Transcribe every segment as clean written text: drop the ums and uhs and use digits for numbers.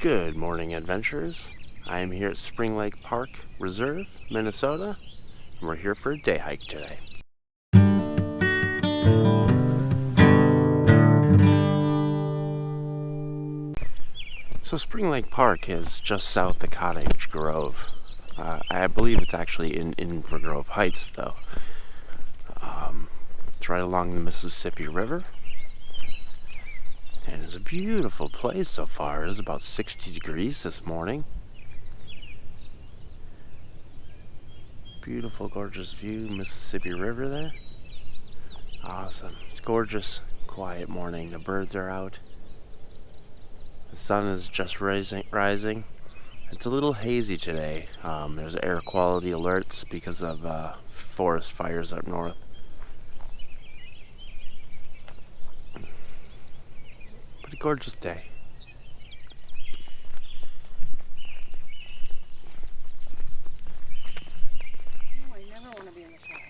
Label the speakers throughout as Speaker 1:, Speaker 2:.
Speaker 1: Good morning, adventurers. I am here at Spring Lake Park Reserve, Minnesota, and we're here for a day hike today. So Spring Lake Park is just south of Cottage Grove. I believe it's actually in Inver Grove Heights, though. It's right along the Mississippi River. And it's a beautiful place so far. It is about 60 degrees this morning. Beautiful, gorgeous view, Mississippi River there. Awesome. It's gorgeous, quiet morning. The birds are out. The sun is just rising. It's a little hazy today. There's air quality alerts because of forest fires up north. But a gorgeous day.
Speaker 2: Oh, I never want to be in the shade.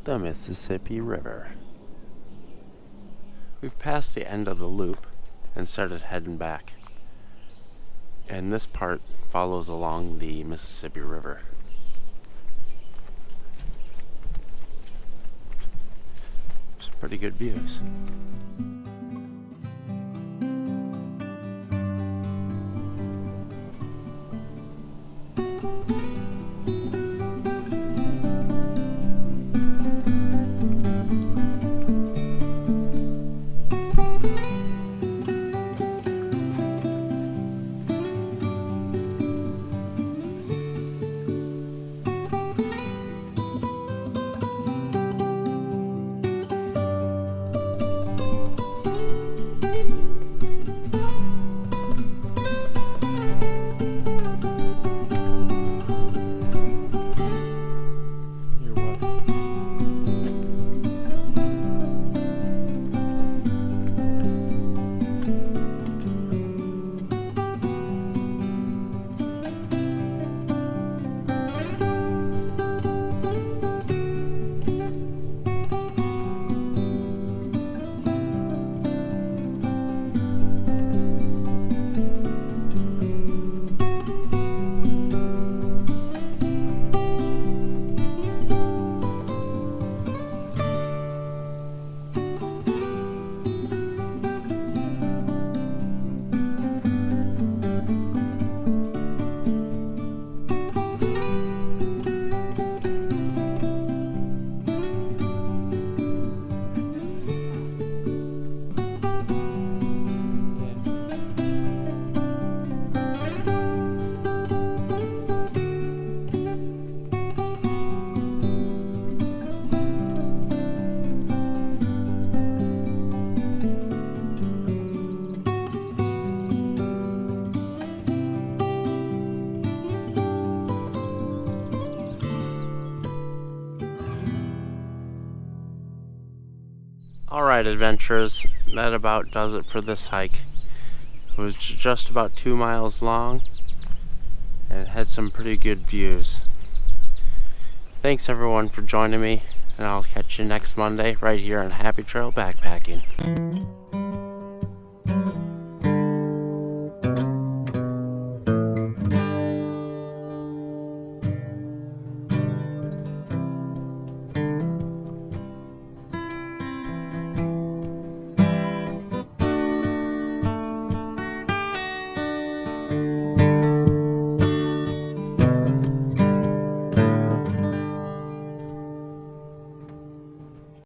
Speaker 1: The Mississippi River. We've passed the end of the loop and started heading back. And this part follows along the Mississippi River. Some pretty good views. Alright, adventurers, that about does it for this hike. It was just about 2 miles long and it had some pretty good views. Thanks everyone for joining me, and I'll catch you next Monday right here on Happy Trail Backpacking.